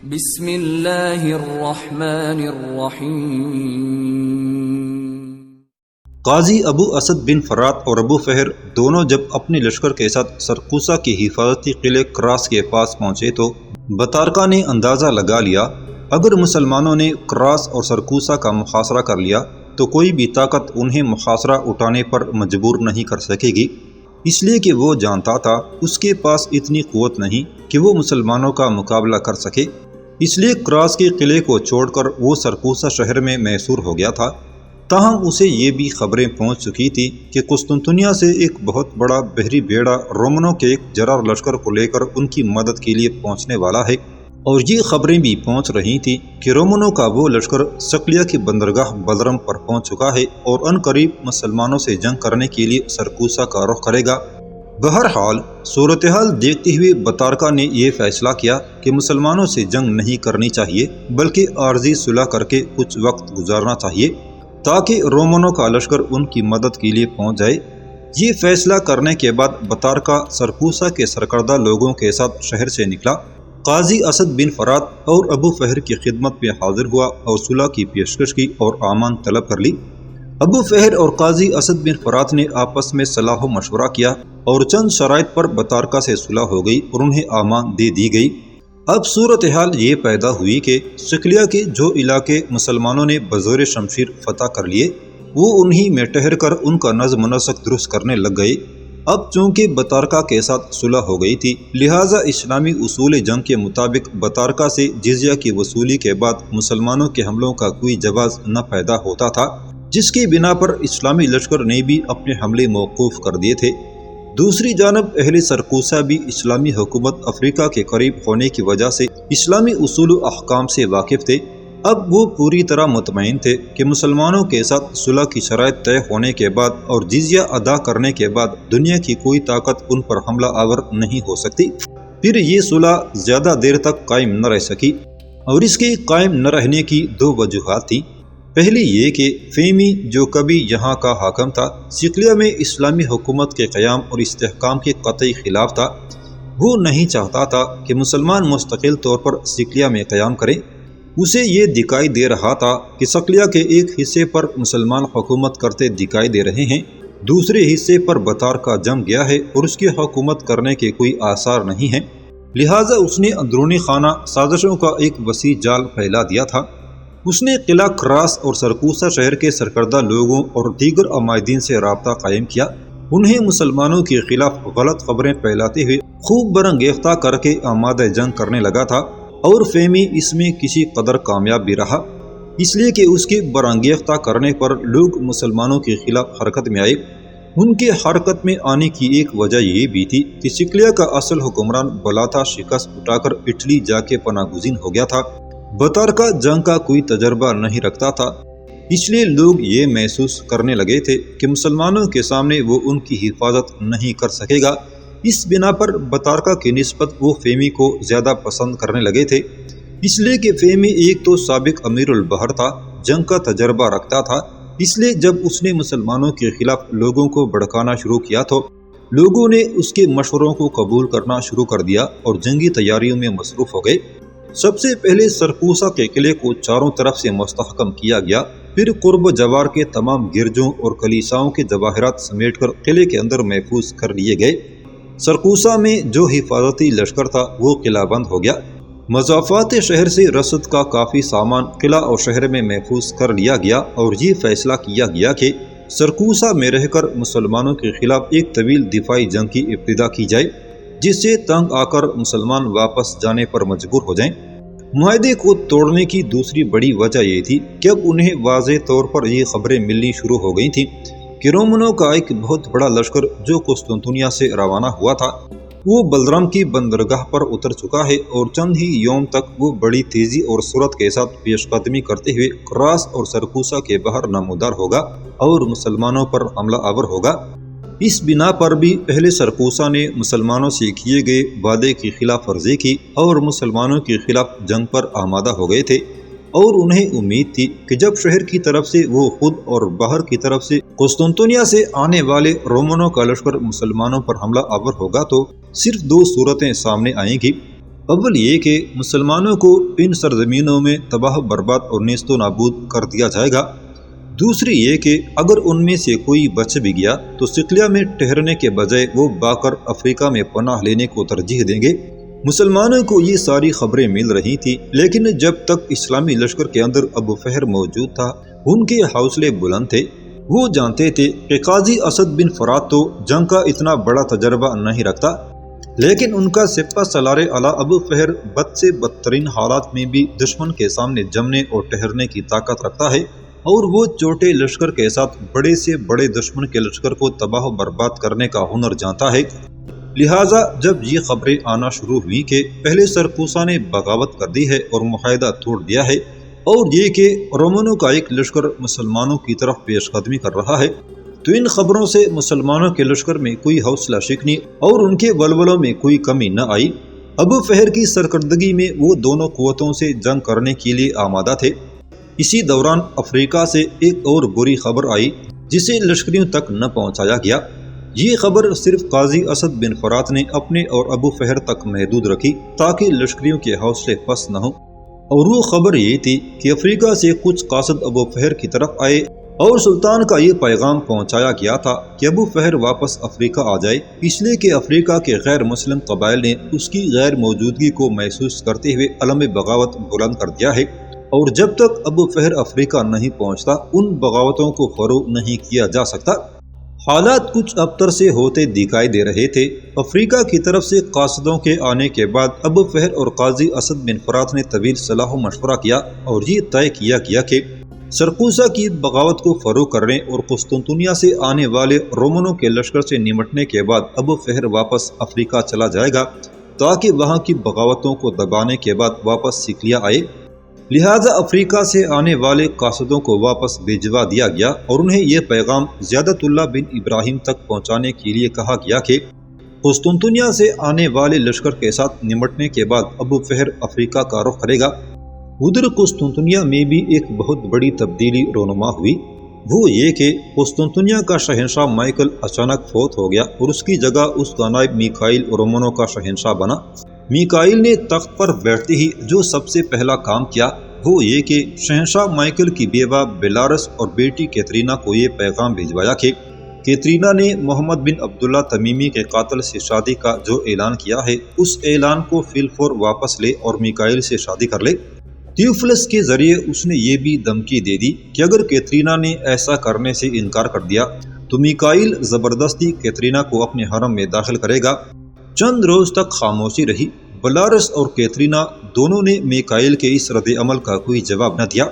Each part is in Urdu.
بسم اللہ الرحمن الرحیم۔ قاضی ابو اسد بن فرات اور ابو فہر دونوں جب اپنے لشکر کے ساتھ سرقوسا کے حفاظتی قلعے کراس کے پاس پہنچے تو بطارکہ نے اندازہ لگا لیا اگر مسلمانوں نے کراس اور سرقوسا کا محاصرہ کر لیا تو کوئی بھی طاقت انہیں محاصرہ اٹھانے پر مجبور نہیں کر سکے گی، اس لیے کہ وہ جانتا تھا اس کے پاس اتنی قوت نہیں کہ وہ مسلمانوں کا مقابلہ کر سکے، اس لیے کراس کے قلعے کو چھوڑ کر وہ سرقوسا شہر میں محصور ہو گیا تھا۔ تاہم اسے یہ بھی خبریں پہنچ چکی تھی کہ قسطنطنیہ سے ایک بہت بڑا بحری بیڑا رومنوں کے ایک جرار لشکر کو لے کر ان کی مدد کے لیے پہنچنے والا ہے، اور یہ خبریں بھی پہنچ رہی تھیں کہ رومنوں کا وہ لشکر صقلیہ کی بندرگاہ بلرم پر پہنچ چکا ہے اور عنقریب مسلمانوں سے جنگ کرنے کے لیے سرقوسا کا رخ کرے گا۔ بہرحال صورتحال دیکھتے ہوئے بطارکہ نے یہ فیصلہ کیا کہ مسلمانوں سے جنگ نہیں کرنی چاہیے بلکہ عارضی صلح کر کے کچھ وقت گزارنا چاہیے تاکہ رومنوں کا لشکر ان کی مدد کے لیے پہنچ جائے۔ یہ فیصلہ کرنے کے بعد بطارکہ سرقوسا کے سرکردہ لوگوں کے ساتھ شہر سے نکلا، قاضی اسد بن فرات اور ابو فہر کی خدمت میں حاضر ہوا اور صلح کی پیشکش کی اور امان طلب کر لی۔ ابو فہر اور قاضی اسد بن فرات نے آپس میں صلاح و مشورہ کیا اور چند شرائط پر بطارکہ سے صلح ہو گئی اور انہیں امان دے دی گئی۔ اب صورتحال یہ پیدا ہوئی کہ صقلیہ کے جو علاقے مسلمانوں نے بزور شمشیر فتح کر لیے وہ انہی میں ٹھہر کر ان کا نظم و نسق درست کرنے لگ گئے۔ اب چونکہ بطارکہ کے ساتھ صلح ہو گئی تھی لہٰذا اسلامی اصول جنگ کے مطابق بطارکہ سے جزیہ کی وصولی کے بعد مسلمانوں کے حملوں کا کوئی جواز نہ پیدا ہوتا تھا، جس کی بنا پر اسلامی لشکر نے بھی اپنے حملے موقوف کر دیے تھے۔ دوسری جانب اہل سرقوسا بھی اسلامی حکومت افریقہ کے قریب ہونے کی وجہ سے اسلامی اصول و احکام سے واقف تھے۔ اب وہ پوری طرح مطمئن تھے کہ مسلمانوں کے ساتھ صلح کی شرائط طے ہونے کے بعد اور جزیہ ادا کرنے کے بعد دنیا کی کوئی طاقت ان پر حملہ آور نہیں ہو سکتی۔ پھر یہ صلح زیادہ دیر تک قائم نہ رہ سکی اور اس کے قائم نہ رہنے کی دو وجوہات تھیں۔ پہلی یہ کہ فہمی جو کبھی یہاں کا حاکم تھا صقلیہ میں اسلامی حکومت کے قیام اور استحکام کے قطعی خلاف تھا، وہ نہیں چاہتا تھا کہ مسلمان مستقل طور پر صقلیہ میں قیام کریں۔ اسے یہ دکھائی دے رہا تھا کہ صقلیہ کے ایک حصے پر مسلمان حکومت کرتے دکھائی دے رہے ہیں، دوسرے حصے پر بطارکہ جم گیا ہے اور اس کی حکومت کرنے کے کوئی آثار نہیں ہیں، لہٰذا اس نے اندرونی خانہ سازشوں کا ایک وسیع جال پھیلا دیا تھا۔ اس نے قلعہ کراس اور سرقوسا شہر کے سرکردہ لوگوں اور دیگر عمائدین سے رابطہ قائم کیا، انہیں مسلمانوں کے خلاف غلط خبریں پھیلاتے ہوئے خوب برانگیختہ کر کے آمادہ جنگ کرنے لگا تھا، اور فہمی اس میں کسی قدر کامیاب بھی رہا، اس لیے کہ اس کے برانگیختہ کرنے پر لوگ مسلمانوں کے خلاف حرکت میں آئے۔ ان کے حرکت میں آنے کی ایک وجہ یہ بھی تھی کہ صقلیہ کا اصل حکمران بلاتا شکست اٹھا کر اٹلی جا کے پناہ گزین ہو گیا تھا۔ بطارکہ جنگ کا کوئی تجربہ نہیں رکھتا تھا، اس لیے لوگ یہ محسوس کرنے لگے تھے کہ مسلمانوں کے سامنے وہ ان کی حفاظت نہیں کر سکے گا۔ اس بنا پر بطارکہ کی نسبت وہ فہمی کو زیادہ پسند کرنے لگے تھے، اس لیے کہ فہمی ایک تو سابق امیر البحر تھا، جنگ کا تجربہ رکھتا تھا، اس لیے جب اس نے مسلمانوں کے خلاف لوگوں کو بھڑکانا شروع کیا تو لوگوں نے اس کے مشوروں کو قبول کرنا شروع کر دیا اور جنگی تیاریوں میں مصروف ہو گئے۔ سب سے پہلے سرقوسا کے قلعے کو چاروں طرف سے مستحکم کیا گیا، پھر قرب و جوار کے تمام گرجوں اور کلیساؤں کے جواہرات سمیٹ کر قلعے کے اندر محفوظ کر لیے گئے۔ سرقوسا میں جو حفاظتی لشکر تھا وہ قلعہ بند ہو گیا، مضافات شہر سے رسد کا کافی سامان قلعہ اور شہر میں محفوظ کر لیا گیا، اور یہ فیصلہ کیا گیا کہ سرقوسا میں رہ کر مسلمانوں کے خلاف ایک طویل دفاعی جنگ کی ابتدا کی جائے جس سے تنگ آ کر مسلمان واپس جانے پر مجبور ہو جائیں۔ معاہدے کو توڑنے کی دوسری بڑی وجہ یہ تھی کہ اب انہیں واضح طور پر یہ خبریں ملنی شروع ہو گئی تھیں کہ رومنوں کا ایک بہت بڑا لشکر جو قسطنطنیہ سے روانہ ہوا تھا وہ بلرم کی بندرگاہ پر اتر چکا ہے، اور چند ہی یوم تک وہ بڑی تیزی اور سرعت کے ساتھ پیش قدمی کرتے ہوئے کراس اور سرقوسا کے باہر نمودار ہوگا اور مسلمانوں پر حملہ آور ہوگا۔ اس بنا پر بھی اہل سرقوسا نے مسلمانوں سے کیے گئے وعدے کی خلاف ورزی کی اور مسلمانوں کے خلاف جنگ پر آمادہ ہو گئے تھے، اور انہیں امید تھی کہ جب شہر کی طرف سے وہ خود اور باہر کی طرف سے قسطنطنیہ سے آنے والے رومنوں کا لشکر مسلمانوں پر حملہ آور ہوگا تو صرف دو صورتیں سامنے آئیں گی۔ اول یہ کہ مسلمانوں کو ان سرزمینوں میں تباہ برباد اور نیست و نابود کر دیا جائے گا، دوسری یہ کہ اگر ان میں سے کوئی بچ بھی گیا تو صقلیہ میں ٹھہرنے کے بجائے وہ باکر افریقہ میں پناہ لینے کو ترجیح دیں گے۔ مسلمانوں کو یہ ساری خبریں مل رہی تھیں، لیکن جب تک اسلامی لشکر کے اندر ابو فہر موجود تھا ان کے حوصلے بلند تھے۔ وہ جانتے تھے کہ قاضی اسد بن فرات تو جنگ کا اتنا بڑا تجربہ نہیں رکھتا، لیکن ان کا سپہ سالار اعلیٰ ابو فہر بد سے بدترین حالات میں بھی دشمن کے سامنے جمنے اور ٹھہرنے کی طاقت رکھتا ہے، اور وہ چھوٹے لشکر کے ساتھ بڑے سے بڑے دشمن کے لشکر کو تباہ و برباد کرنے کا ہنر جانتا ہے۔ لہٰذا جب یہ خبریں آنا شروع ہوئی کہ پہلے سرکوسا نے بغاوت کر دی ہے اور معاہدہ توڑ دیا ہے، اور یہ کہ رومنوں کا ایک لشکر مسلمانوں کی طرف پیش قدمی کر رہا ہے، تو ان خبروں سے مسلمانوں کے لشکر میں کوئی حوصلہ شکنی اور ان کے ولولوں میں کوئی کمی نہ آئی۔ ابو فہر کی سرکردگی میں وہ دونوں قوتوں سے جنگ کرنے کے لیے آمادہ تھے۔ اسی دوران افریقہ سے ایک اور بری خبر آئی جسے لشکریوں تک نہ پہنچایا گیا۔ یہ خبر صرف قاضی اسد بن فرات نے اپنے اور ابو فہر تک محدود رکھی تاکہ لشکریوں کے حوصلے پست نہ ہوں، اور وہ خبر یہ تھی کہ افریقہ سے کچھ قاصد ابو فہر کی طرف آئے اور سلطان کا یہ پیغام پہنچایا گیا تھا کہ ابو فہر واپس افریقہ آ جائے، اس لیے کہ افریقہ کے غیر مسلم قبائل نے اس کی غیر موجودگی کو محسوس کرتے ہوئے علم بغاوت بلند کر دیا ہے، اور جب تک ابو فہر افریقہ نہیں پہنچتا ان بغاوتوں کو فروغ نہیں کیا جا سکتا۔ حالات کچھ ابتر سے ہوتے دکھائی دے رہے تھے۔ افریقہ کی طرف سے قاصدوں کے آنے کے بعد ابو فہر اور قاضی اسد بن فرات نے طویل صلاح و مشورہ کیا اور یہ طے کیا گیا کہ سرکوسا کی بغاوت کو فروغ کرنے اور قسطنطنیہ سے آنے والے رومنوں کے لشکر سے نمٹنے کے بعد ابو فہر واپس افریقہ چلا جائے گا تاکہ وہاں کی بغاوتوں کو دبانے کے بعد واپس صقلیہ آئے۔ لہٰذا افریقہ سے آنے والے قاصدوں کو واپس بھیجوا دیا گیا اور انہیں یہ پیغام زیادت اللہ بن ابراہیم تک پہنچانے کے لیے کہا گیا کہ قسطنطنیہ سے آنے والے لشکر کے ساتھ نمٹنے کے بعد ابو فہر افریقہ کا رخ کرے گا۔ ادھر قسطنطنیہ میں بھی ایک بہت بڑی تبدیلی رونما ہوئی، وہ یہ کہ قسطنطنیہ کا شہنشاہ مائیکل اچانک فوت ہو گیا اور اس کی جگہ اس کا نائب میکائیل رومنوں کا شہنشاہ بنا۔ میکائیل نے تخت پر بیٹھتے ہی جو سب سے پہلا کام کیا وہ یہ کہ شہنشاہ مائیکل کی بیوہ بیلارس اور بیٹی کیترینا کو یہ پیغام بھیجوایا کہ کیترینا نے محمد بن عبداللہ تمیمی کے قاتل سے شادی کا جو اعلان کیا ہے اس اعلان کو فی الفور واپس لے اور میکائیل سے شادی کر لے۔ تیوفلس کے ذریعے اس نے یہ بھی دھمکی دے دی کہ اگر کیترینا نے ایسا کرنے سے انکار کر دیا تو میکائیل زبردستی کیترینا کو اپنے حرم میں داخل کرے گا۔ چند روز تک خاموشی رہی۔ بیلارس اور کیترینا دونوں نے میکائیل کے اس رد عمل کا کوئی جواب نہ دیا،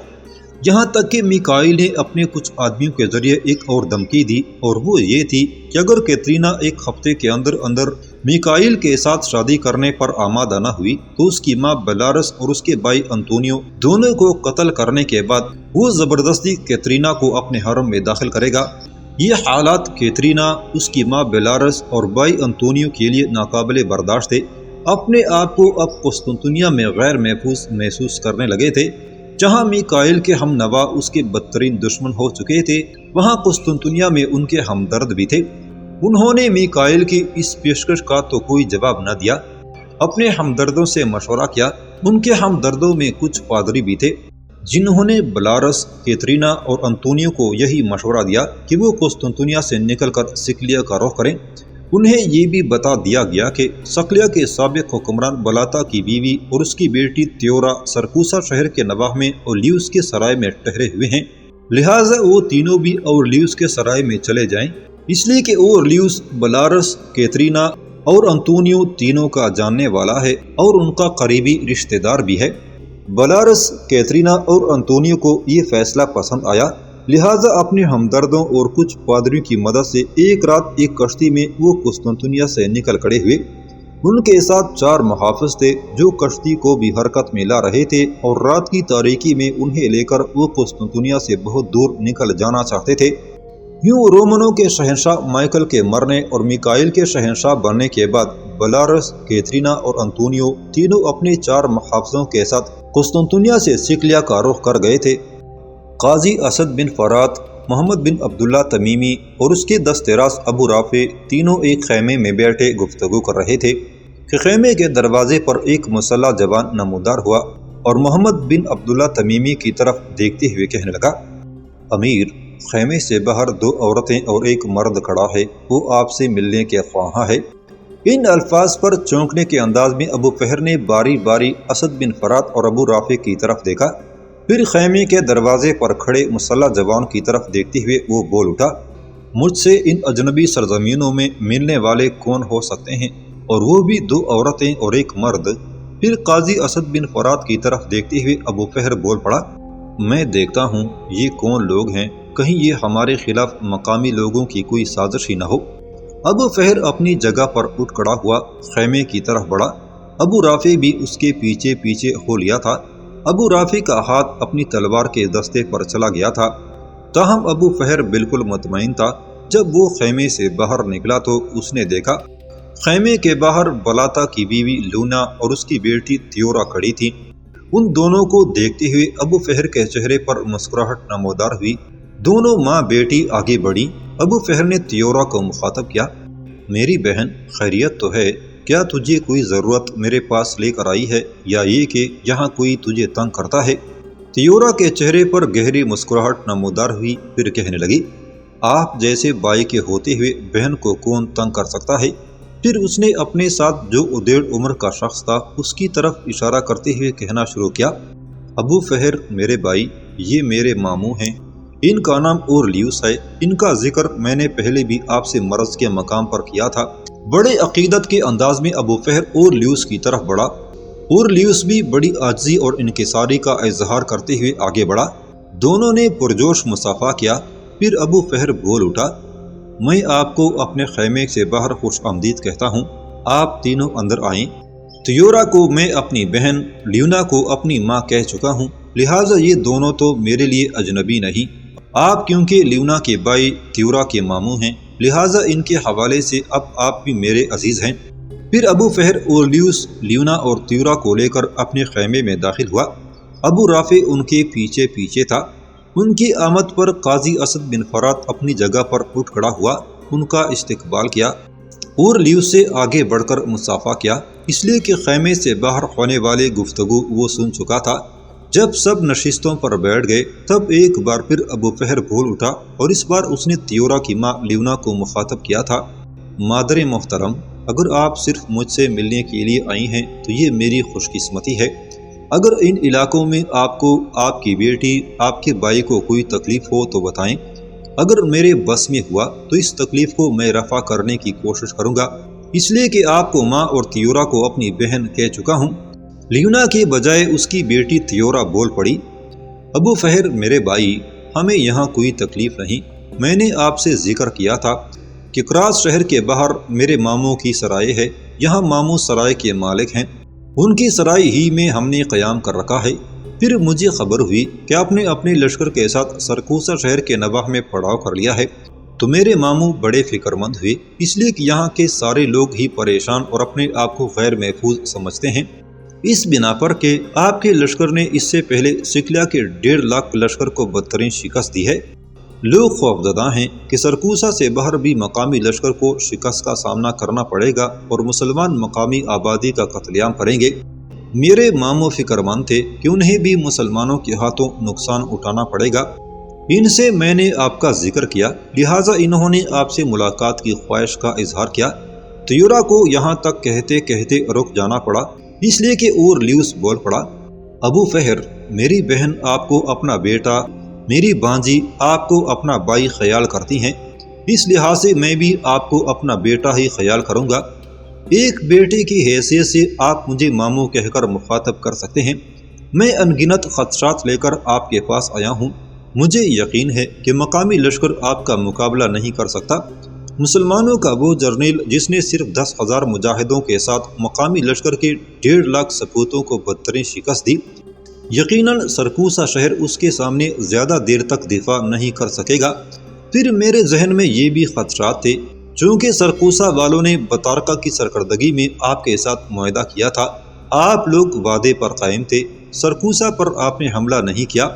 یہاں تک کہ میکائیل نے اپنے کچھ آدمیوں کے ذریعے ایک اور دھمکی دی، اور وہ یہ تھی کہ اگر کیترینا ایک ہفتے کے اندر اندر میکائیل کے ساتھ شادی کرنے پر آمادہ نہ ہوئی تو اس کی ماں بیلارس اور اس کے بھائی انطونیو دونوں کو قتل کرنے کے بعد وہ زبردستی کیترینا کو اپنے حرم میں داخل کرے گا۔ یہ حالات کیترینا، اس کی ماں بیلارس اور بھائی انطونیو کے لیے ناقابل برداشت تھے۔ اپنے آپ کو اب قسطنطنیہ میں غیر محفوظ محسوس کرنے لگے تھے۔ جہاں میکائیل کے ہم نوا اس کے بدترین دشمن ہو چکے تھے وہاں قسطنطنیہ میں ان کے ہمدرد بھی تھے۔ انہوں نے میکائیل کی اس پیشکش کا تو کوئی جواب نہ دیا، اپنے ہمدردوں سے مشورہ کیا۔ ان کے ہمدردوں میں کچھ پادری بھی تھے جنہوں نے بیلارس، کیترینا اور انطونیو کو یہی مشورہ دیا کہ وہ قسطنطنیہ سے نکل کر صقلیہ کا رخ کریں۔ انہیں یہ بھی بتا دیا گیا کہ صقلیہ کے سابق حکمران بلاتا کی بیوی اور اس کی بیٹی تیورا سرکوسا شہر کے نواح میں اور لیوس کے سرائے میں ٹھہرے ہوئے ہیں، لہٰذا وہ تینوں بھی اور لیوس کے سرائے میں چلے جائیں، اس لیے کہ اور لیوس بیلارس، کیترینا اور انطونیو تینوں کا جاننے والا ہے اور ان کا قریبی رشتہ دار بھی ہے۔ بیلارس، کیترینا اور انطونیو کو یہ فیصلہ پسند آیا، لہٰذا اپنے ہمدردوں اور کچھ پادریوں کی مدد سے ایک رات ایک کشتی میں وہ قسطنطنیہ سے نکل کھڑے ہوئے۔ ان کے ساتھ 4 محافظ تھے جو کشتی کو بھی حرکت میں لا رہے تھے اور رات کی تاریکی میں انہیں لے کر وہ قسطنطنیہ سے بہت دور نکل جانا چاہتے تھے۔ یوں رومنوں کے شہنشاہ مائیکل کے مرنے اور میکائیل کے شہنشاہ بننے کے بعد بیلارس، کیترینا اور انطونیو تینوں اپنے 4 محافظوں کے ساتھ قسطنطنیہ سے صقلیہ کا رخ کر گئے تھے۔ قاضی اسد بن فرات، محمد بن عبداللہ تمیمی اور اس کے دست راست ابو رافع تینوں ایک خیمے میں بیٹھے گفتگو کر رہے تھے کہ خیمے کے دروازے پر ایک مسلح جوان نمودار ہوا اور محمد بن عبداللہ تمیمی کی طرف دیکھتے ہوئے کہنے لگا، امیر، خیمے سے باہر 2 عورتیں اور ایک مرد کھڑا ہے، وہ آپ سے ملنے کے خواہاں ہے۔ ان الفاظ پر چونکنے کے انداز میں ابو فہر نے باری باری اسد بن فرات اور ابو رافع کی طرف دیکھا، پھر خیمے کے دروازے پر کھڑے مسلح جوان کی طرف دیکھتے ہوئے وہ بول اٹھا، مجھ سے ان اجنبی سرزمینوں میں ملنے والے کون ہو سکتے ہیں، اور وہ بھی 2 عورتیں اور ایک مرد۔ پھر قاضی اسد بن فرات کی طرف دیکھتے ہوئے ابو فہر بول پڑا، میں دیکھتا ہوں یہ کون لوگ ہیں، کہیں یہ ہمارے خلاف مقامی لوگوں کی کوئی سازش ہی نہ ہو۔ ابو فہر اپنی جگہ پر اٹھ کھڑا ہوا، خیمے کی طرف بڑھا۔ ابو رافع بھی اس کے پیچھے پیچھے ہو لیا تھا۔ ابو رافع کا ہاتھ اپنی تلوار کے دستے پر چلا گیا تھا، تاہم ابو فہر بالکل مطمئن تھا۔ جب وہ خیمے سے باہر نکلا تو اس نے دیکھا خیمے کے باہر بلاتا کی بیوی لونا اور اس کی بیٹی تیورا کھڑی تھی۔ ان دونوں کو دیکھتے ہوئے ابو فہر کے چہرے پر مسکراہٹ نمودار ہوئی۔ دونوں ماں بیٹی آگے بڑھی۔ ابو فہر نے تیورا کو مخاطب کیا، میری بہن، خیریت تو ہے؟ کیا تجھے کوئی ضرورت میرے پاس لے کر آئی ہے، یا یہ کہ یہاں کوئی تجھے تنگ کرتا ہے؟ تیورا کے چہرے پر گہری مسکراہٹ نمودار ہوئی، پھر کہنے لگی، آپ جیسے بھائی کے ہوتے ہوئے بہن کو کون تنگ کر سکتا ہے؟ پھر اس نے اپنے ساتھ جو ادیڑ عمر کا شخص تھا اس کی طرف اشارہ کرتے ہوئے کہنا شروع کیا، ابو فہر میرے بھائی، یہ میرے ماموں ہیں، ان کا نام اورلیوس ہے۔ ان کا ذکر میں نے پہلے بھی آپ سے مرض کے مقام پر کیا تھا۔ بڑے عقیدت کے انداز میں ابو فہر اورلیوس کی طرف بڑھا۔ اورلیوس بھی بڑی عاجزی اور انکساری کا اظہار کرتے ہوئے آگے بڑھا۔ دونوں نے پرجوش مصافحہ کیا۔ پھر ابو فہر بول اٹھا، میں آپ کو اپنے خیمے سے باہر خوش آمدید کہتا ہوں، آپ تینوں اندر آئیں۔ تیورا کو میں اپنی بہن، لیونا کو اپنی ماں کہہ چکا ہوں، لہٰذا یہ دونوں تو میرے لیے اجنبی نہیں۔ آپ کیونکہ لیونا کے بھائی تیورا کے ماموں ہیں، لہٰذا ان کے حوالے سے اب آپ بھی میرے عزیز ہیں۔ پھر ابو فہر اورلیوس، لیونا اور تیورا کو لے کر اپنے خیمے میں داخل ہوا۔ ابو رافع ان کے پیچھے پیچھے تھا۔ ان کی آمد پر قاضی اسد بن فرات اپنی جگہ پر اٹھ کھڑا ہوا، ان کا استقبال کیا۔ اورلیوس سے آگے بڑھ کر مصافحہ کیا، اس لیے کہ خیمے سے باہر ہونے والے گفتگو وہ سن چکا تھا۔ جب سب نشستوں پر بیٹھ گئے تب ایک بار پھر ابو فہر بھول اٹھا، اور اس بار اس نے تیورا کی ماں لیونا کو مخاطب کیا تھا، مادر محترم، اگر آپ صرف مجھ سے ملنے کے لیے آئی ہیں تو یہ میری خوش قسمتی ہے۔ اگر ان علاقوں میں آپ کو، آپ کی بیٹی، آپ کے بھائی کو کوئی تکلیف ہو تو بتائیں، اگر میرے بس میں ہوا تو اس تکلیف کو میں رفع کرنے کی کوشش کروں گا، اس لیے کہ آپ کو ماں اور تیورا کو اپنی بہن کہہ چکا ہوں۔ لیونا کے بجائے اس کی بیٹی تیورا بول پڑی، ابو فہر میرے بھائی، ہمیں یہاں کوئی تکلیف نہیں۔ میں نے آپ سے ذکر کیا تھا کہ کراس شہر کے باہر میرے ماموں کی سرائے ہے، یہاں ماموں سرائے کے مالک ہیں، ان کی سرائے ہی میں ہم نے قیام کر رکھا ہے۔ پھر مجھے خبر ہوئی کہ آپ نے اپنے لشکر کے ساتھ سرکوسا شہر کے نواح میں پڑاؤ کر لیا ہے، تو میرے ماموں بڑے فکر مند ہوئے، اس لیے کہ یہاں کے سارے لوگ ہی پریشان اور اپنے آپ کو غیر محفوظ سمجھتے ہیں۔ اس بنا پر کہ آپ کے لشکر نے اس سے پہلے سکلیا کے 1.5 لاکھ لشکر کو بدترین شکست دی ہے، لوگ خوفزدہ ہیں کہ سرکوسا سے باہر بھی مقامی لشکر کو شکست کا سامنا کرنا پڑے گا اور مسلمان مقامی آبادی کا قتل عام کریں گے۔ میرے ماموں فکر مند تھے کہ انہیں بھی مسلمانوں کے ہاتھوں نقصان اٹھانا پڑے گا۔ ان سے میں نے آپ کا ذکر کیا، لہٰذا انہوں نے آپ سے ملاقات کی خواہش کا اظہار کیا۔ تیورا کو یہاں تک کہتے کہتے رک جانا پڑا، اس لیے کہ اورلیوس بول پڑا، ابو فہر میری بہن آپ کو اپنا بیٹا، میری بانجی آپ کو اپنا بھائی خیال کرتی ہیں، اس لحاظ سے میں بھی آپ کو اپنا بیٹا ہی خیال کروں گا۔ ایک بیٹے کی حیثیت سے آپ مجھے ماموں کہہ کر مخاطب کر سکتے ہیں۔ میں ان گنت خدشات لے کر آپ کے پاس آیا ہوں۔ مجھے یقین ہے کہ مقامی لشکر آپ کا مقابلہ نہیں کر سکتا۔ مسلمانوں کا وہ جرنیل جس نے صرف 10,000 مجاہدوں کے ساتھ مقامی لشکر کے 1.5 لاکھ سپوتوں کو بدترین شکست دی، یقیناً سرکوسا شہر اس کے سامنے زیادہ دیر تک دفاع نہیں کر سکے گا۔ پھر میرے ذہن میں یہ بھی خدشات تھے، چونکہ سرکوسا والوں نے بطارکہ کی سرکردگی میں آپ کے ساتھ معاہدہ کیا تھا، آپ لوگ وعدے پر قائم تھے، سرکوسا پر آپ نے حملہ نہیں کیا۔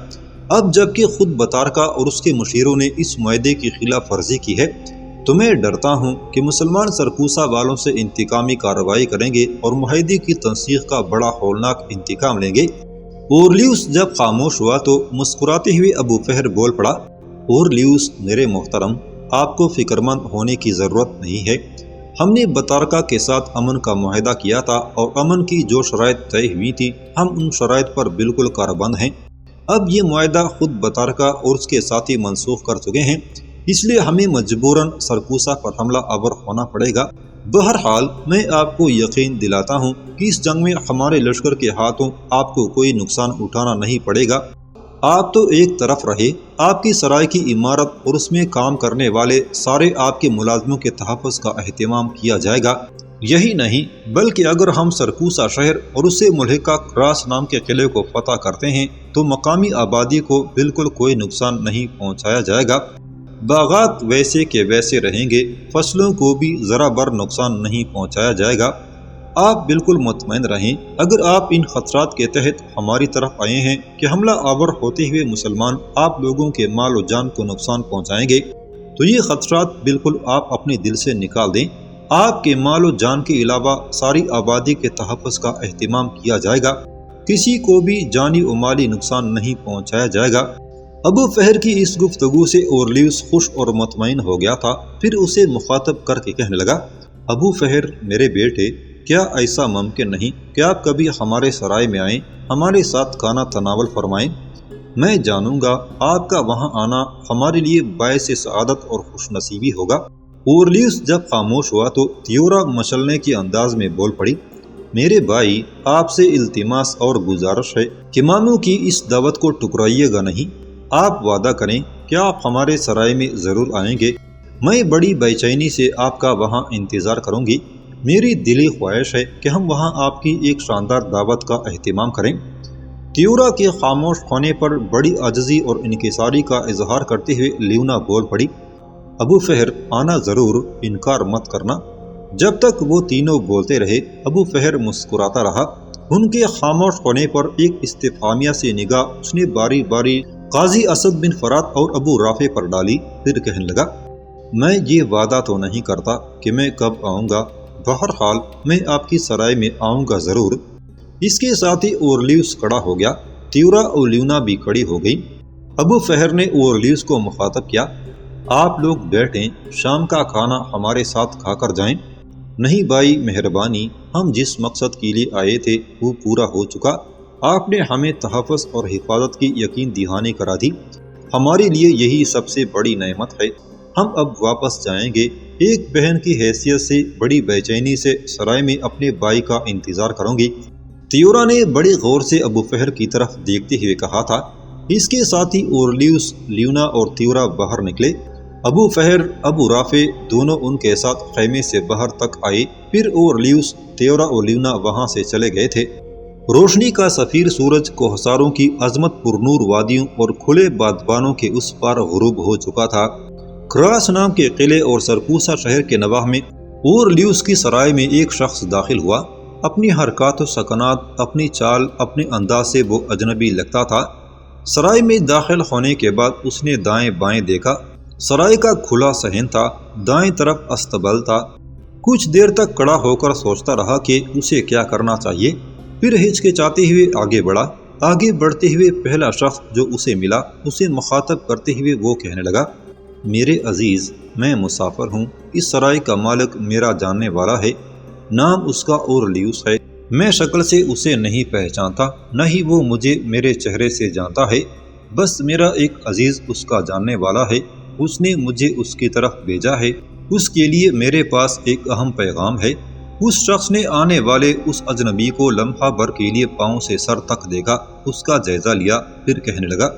اب جبکہ خود بطارکہ اور اس کے مشیروں نے اس معاہدے کی خلاف ورزی کی ہے، تو میں ڈرتا ہوں کہ مسلمان سرکوسا والوں سے انتقامی کارروائی کریں گے اور معاہدے کی تنسیخ کا بڑا ہولناک انتقام لیں گے۔ اورلیوس جب خاموش ہوا تو مسکراتے ہوئے ابو فہر بول پڑا، اورلیوس میرے محترم، آپ کو فکر مند ہونے کی ضرورت نہیں ہے۔ ہم نے بطارکہ کے ساتھ امن کا معاہدہ کیا تھا اور امن کی جو شرائط طے ہوئی تھی ہم ان شرائط پر بالکل کاربند ہیں۔ اب یہ معاہدہ خود بطارکہ اور اس کے ساتھی منسوخ کر چکے ہیں، اس لیے ہمیں مجبوراً سرکوسا پر حملہ آور ہونا پڑے گا۔ بہرحال میں آپ کو یقین دلاتا ہوں کہ اس جنگ میں ہمارے لشکر کے ہاتھوں آپ کو کوئی نقصان اٹھانا نہیں پڑے گا۔ آپ تو ایک طرف رہے، آپ کی سرائے کی عمارت اور اس میں کام کرنے والے سارے آپ کے ملازموں کے تحفظ کا اہتمام کیا جائے گا۔ یہی نہیں بلکہ اگر ہم سرکوسا شہر اور اس سے ملحقہ کراس نام کے قلعے کو فتح کرتے ہیں تو مقامی آبادی کو بالکل کوئی نقصان نہیں پہنچایا جائے گا۔ باغات ویسے کے ویسے رہیں گے، فصلوں کو بھی ذرا بر نقصان نہیں پہنچایا جائے گا۔ آپ بالکل مطمئن رہیں، اگر آپ ان خطرات کے تحت ہماری طرف آئے ہیں کہ حملہ آور ہوتے ہوئے مسلمان آپ لوگوں کے مال و جان کو نقصان پہنچائیں گے، تو یہ خطرات بالکل آپ اپنے دل سے نکال دیں۔ آپ کے مال و جان کے علاوہ ساری آبادی کے تحفظ کا اہتمام کیا جائے گا، کسی کو بھی جانی و مالی نقصان نہیں پہنچایا جائے گا۔ ابو فہر کی اس گفتگو سے اورلیوس خوش اور مطمئن ہو گیا تھا، پھر اسے مخاطب کر کے کہنے لگا، ابو فہر میرے بیٹے، کیا ایسا ممکن نہیں کہ آپ کبھی ہمارے سرائے میں آئیں، ہمارے ساتھ کھانا تناول فرمائیں؟ میں جانوں گا آپ کا وہاں آنا ہمارے لیے باعث سعادت اور خوش نصیبی ہوگا۔ اورلیوس جب خاموش ہوا تو تیورا مچلنے کے انداز میں بول پڑی، میرے بھائی، آپ سے التماس اور گزارش ہے کہ ماموں کی اس دعوت کو ٹکرائیے گا نہیں۔ آپ وعدہ کریں کہ آپ ہمارے سرائے میں ضرور آئیں گے۔ میں بڑی بے چینی سے آپ کا وہاں انتظار کروں گی۔ میری دلی خواہش ہے کہ ہم وہاں آپ کی ایک شاندار دعوت کا اہتمام کریں۔ تیورا کے خاموش ہونے پر بڑی عاجزی اور انکساری کا اظہار کرتے ہوئے لیونا بول پڑی، ابو فہر آنا ضرور، انکار مت کرنا۔ جب تک وہ تینوں بولتے رہے ابو فہر مسکراتا رہا۔ ان کے خاموش ہونے پر ایک استفہامیہ سے نگاہ اس نے باری باری قاضی اسد بن فرات اور ابو رافع پر ڈالی، پھر کہنے لگا، میں یہ وعدہ تو نہیں کرتا کہ میں کب آؤں گا، بہرحال میں آپ کی سرائے میں آؤں گا ضرور۔ اس کے ساتھ ہی اورلیوس کھڑا ہو گیا، تیورا اور لیونا بھی کھڑی ہو گئی۔ ابو فہر نے اورلیوس کو مخاطب کیا، آپ لوگ بیٹھیں، شام کا کھانا ہمارے ساتھ کھا کر جائیں۔ نہیں بھائی، مہربانی، ہم جس مقصد کے لیے آئے تھے وہ پورا ہو چکا۔ آپ نے ہمیں تحفظ اور حفاظت کی یقین دہانی کرا دی، ہمارے لیے یہی سب سے بڑی نعمت ہے۔ ہم اب واپس جائیں گے، ایک بہن کی حیثیت سے بڑی بے چینی سے سرائے میں اپنے بھائی کا انتظار کروں گی۔ تیورا نے بڑے غور سے ابو فہر کی طرف دیکھتے ہوئے کہا تھا۔ اس کے ساتھ ہی اورلیوس، لیونا اور تیورا باہر نکلے۔ ابو فہر، ابو رافع دونوں ان کے ساتھ خیمے سے باہر تک آئے، پھر اورلیوس، تیورا اور لیونا وہاں سے چلے گئے تھے۔ روشنی کا سفیر سورج کوہساروں کی عظمت پر نور وادیوں اور کھلے بادبانوں کے اس پار غروب ہو چکا تھا۔ کراس نام کے قلعے اور سرکوسا شہر کے نواح میں اورلیوس کی سرائے میں ایک شخص داخل ہوا۔ اپنی حرکات و سکنات، اپنی چال، اپنے انداز سے وہ اجنبی لگتا تھا۔ سرائے میں داخل ہونے کے بعد اس نے دائیں بائیں دیکھا۔ سرائے کا کھلا صحن تھا، دائیں طرف استبل تھا۔ کچھ دیر تک کھڑا ہو کر سوچتا رہا کہ اسے کیا کرنا چاہیے، پھر ہچکچاتے ہوئے آگے بڑھا۔ آگے بڑھتے ہوئے پہلا شخص جو اسے ملا، اسے مخاطب کرتے ہوئے وہ کہنے لگا، میرے عزیز، میں مسافر ہوں، اس سرائے کا مالک میرا جاننے والا ہے، نام اس کا اورلیوس ہے۔ میں شکل سے اسے نہیں پہچانتا، نہ ہی وہ مجھے میرے چہرے سے جانتا ہے، بس میرا ایک عزیز اس کا جاننے والا ہے، اس نے مجھے اس کی طرف بھیجا ہے، اس کے لیے میرے پاس ایک اہم پیغام ہے۔ اس شخص نے آنے والے اس اجنبی کو لمحہ بھر کے لیے پاؤں سے سر تک دیکھا، اس کا جائزہ لیا، پھر کہنے لگا،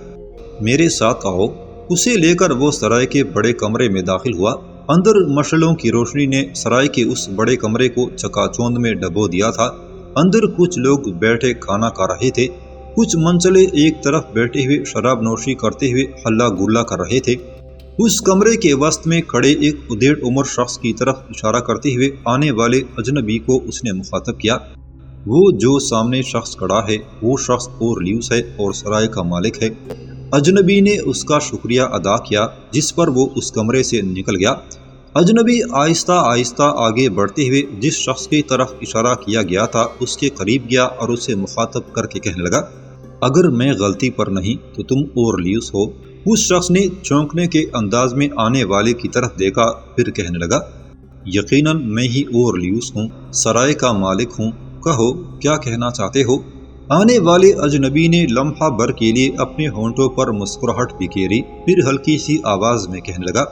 میرے ساتھ آؤ۔ اسے لے کر وہ سرائے کے بڑے کمرے میں داخل ہوا۔ اندر مشعلوں کی روشنی نے سرائے کے اس بڑے کمرے کو چکا چوند میں ڈبو دیا تھا۔ اندر کچھ لوگ بیٹھے کھانا کھا رہے تھے، کچھ منچلے ایک طرف بیٹھے ہوئے شراب نوشی کرتے ہوئے ہلا گلا کر رہے تھے۔ اس کمرے کے وسط میں کھڑے ایک ادھیڑ عمر شخص کی طرف اشارہ کرتے ہوئے آنے والے اجنبی کو اس نے مخاطب کیا، وہ جو سامنے شخص کھڑا ہے وہ شخص اورلیوس ہے اور سرائے کا مالک ہے۔ اجنبی نے اس کا شکریہ ادا کیا، جس پر وہ اس کمرے سے نکل گیا۔ اجنبی آہستہ آہستہ آگے بڑھتے ہوئے جس شخص کی طرف اشارہ کیا گیا تھا اس کے قریب گیا اور اسے مخاطب کر کے کہنے لگا، اگر میں غلطی پر نہیں تو تم اورلیوس ہو۔ اس شخص نے چونکنے کے انداز میں آنے والے کی طرف دیکھا، پھر کہنے لگا، یقیناً میں ہی اورلیوس ہوں، سرائے کا مالک ہوں، کہو کیا کہنا چاہتے ہو؟ آنے والے اجنبی نے لمحہ بھر کے لیے اپنے ہونٹوں پر مسکراہٹ بکھیری، پھر ہلکی سی آواز میں کہنے لگا،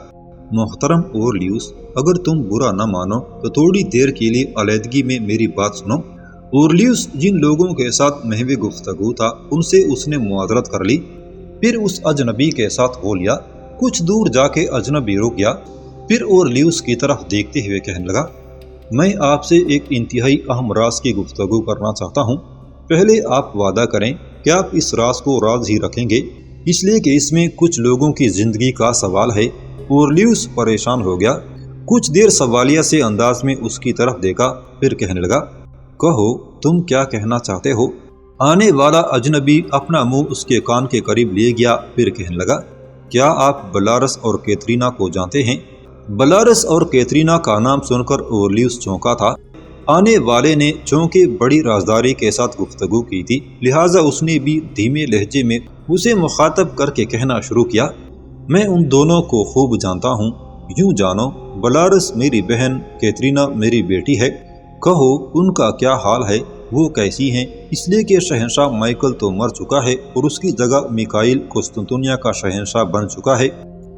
محترم اورلیوس، اگر تم برا نہ مانو تو تھوڑی دیر کے لیے علیحدگی میں میری بات سنو۔ اورلیوس جن لوگوں کے ساتھ محو گفتگو تھا ان سے اس نے معذرت کر لی، پھر اس اجنبی کے ساتھ ہو لیا۔ کچھ دور جا کے اجنبی رک گیا، پھر اورلیوس کی طرف دیکھتے ہوئے کہنے لگا، میں آپ سے ایک انتہائی اہم راز کی گفتگو کرنا چاہتا ہوں۔ پہلے آپ وعدہ کریں کہ آپ اس راز کو راز ہی رکھیں گے، اس لیے کہ اس میں کچھ لوگوں کی زندگی کا سوال ہے۔ اورلیوس پریشان ہو گیا، کچھ دیر سوالیہ سے انداز میں اس کی طرف دیکھا، پھر کہنے لگا، کہو تم کیا کہنا چاہتے ہو؟ آنے والا اجنبی اپنا منہ اس کے کان کے قریب لے گیا، پھر کہنے لگا، کیا آپ بلارس اور کیترینا کو جانتے ہیں؟ بلارس اور کیترینا کا نام سن کر اورلیوس چونکا تھا۔ آنے والے نے چونکہ بڑی رازداری کے ساتھ گفتگو کی تھی، لہٰذا اس نے بھی دھیمے لہجے میں اسے مخاطب کر کے کہنا شروع کیا، میں ان دونوں کو خوب جانتا ہوں، یوں جانو بلارس میری بہن، کیترینا میری بیٹی ہے، کہو ان کا کیا حال ہے، وہ کیسی ہیں؟ اس لیے کہ شہنشاہ مائیکل تو مر چکا ہے اور اس کی جگہ میکائیل قسطنطنیہ کا شہنشاہ بن چکا ہے۔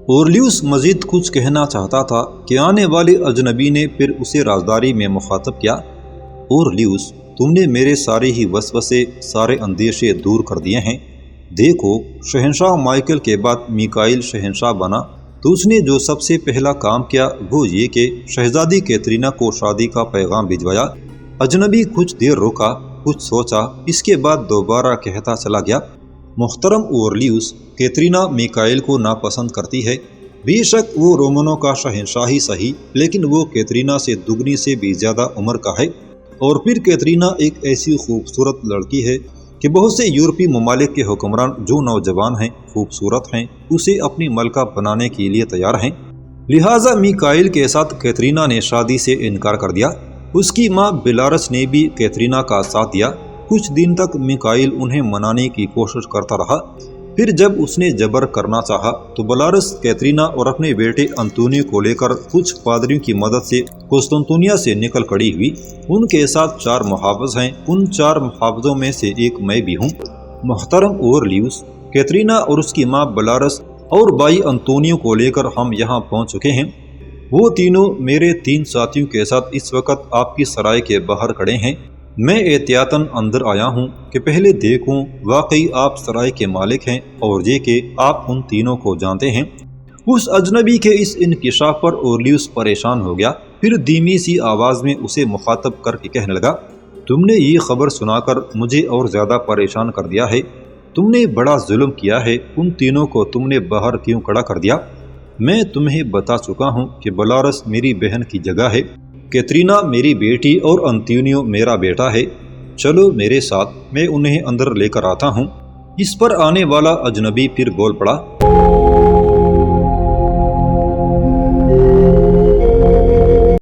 اورلیوس مزید کچھ کہنا چاہتا تھا کہ آنے والے اجنبی نے پھر اسے رازداری میں مخاطب کیا، اورلیوس تم نے میرے سارے ہی وسوسے، سارے اندیشے دور کر دیے ہیں۔ دیکھو شہنشاہ مائیکل کے بعد میکائیل شہنشاہ بنا تو اس نے جو سب سے پہلا کام کیا وہ یہ کہ شہزادی کیترینا کو شادی کا پیغام بھجوایا۔ اجنبی کچھ دیر رکا، کچھ سوچا، اس کے بعد دوبارہ کہتا چلا گیا، محترم اورلیوس، کیترینا میکائیل کو ناپسند کرتی ہے، بے شک وہ رومنوں کا شہنشاہ ہی صحیح، لیکن وہ کیترینا سے دگنی سے بھی زیادہ عمر کا ہے، اور پھر کیترینا ایک ایسی خوبصورت لڑکی ہے کہ بہت سے یورپی ممالک کے حکمران جو نوجوان ہیں، خوبصورت ہیں، اسے اپنی ملکہ بنانے کے لیے تیار ہیں۔ لہٰذا میکائیل کے ساتھ کیترینا نے شادی سے انکار کر دیا۔ اس کی ماں بلارس نے بھی کیترینا کا ساتھ دیا۔ کچھ دن تک میکائیل انہیں منانے کی کوشش کرتا رہا، پھر جب اس نے جبر کرنا چاہا تو بلارس کیترینا اور اپنے بیٹے انتونیو کو لے کر کچھ پادریوں کی مدد سے قسطنطنیہ سے نکل کڑی ہوئی۔ ان کے ساتھ 4 محافظ ہیں، ان 4 محافظوں میں سے ایک میں بھی ہوں۔ محترم اورلیوس، کیترینا اور اس کی ماں بلارس اور بھائی انتونیو کو لے کر ہم یہاں پہنچ چکے ہیں۔ وہ تینوں میرے 3 ساتھیوں کے ساتھ اس وقت آپ کی سرائے کے باہر کھڑے ہیں۔ میں احتیاطاً اندر آیا ہوں کہ پہلے دیکھوں واقعی آپ سرائے کے مالک ہیں اور یہ کہ آپ ان تینوں کو جانتے ہیں۔ اس اجنبی کے اس انکشاف پر اورلیوس پریشان ہو گیا، پھر دھیمی سی آواز میں اسے مخاطب کر کے کہنے لگا، تم نے یہ خبر سنا کر مجھے اور زیادہ پریشان کر دیا ہے۔ تم نے بڑا ظلم کیا ہے، ان تینوں کو تم نے باہر کیوں کھڑا کر دیا؟ میں تمہیں بتا چکا ہوں کہ بلارس میری بہن کی جگہ ہے، کیترینا میری بیٹی اور انتونیو میرا بیٹا ہے۔ چلو میرے ساتھ، میں انہیں اندر لے کر آتا ہوں۔ اس پر آنے والا اجنبی پھر بول پڑا،